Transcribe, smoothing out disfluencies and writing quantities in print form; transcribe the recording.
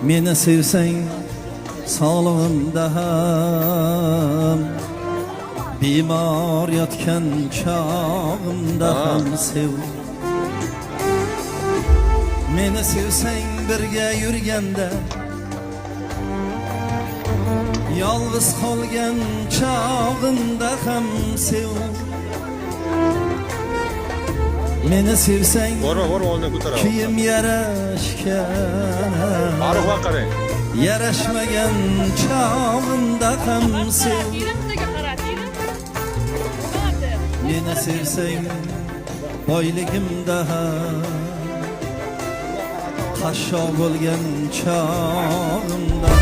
Meni sevsang sog'lig'imda ham, bemor yotgan chog'imda ham sev. Meni sevsang birga yurganda, yolg'iz qolgan chog'imda ham sev. Meni sevsang kiyim yarashgan, yarashmagan chog'imda ham sev. Meni sevsang boyligimda ham, qashshoq bo'lgan chog'imda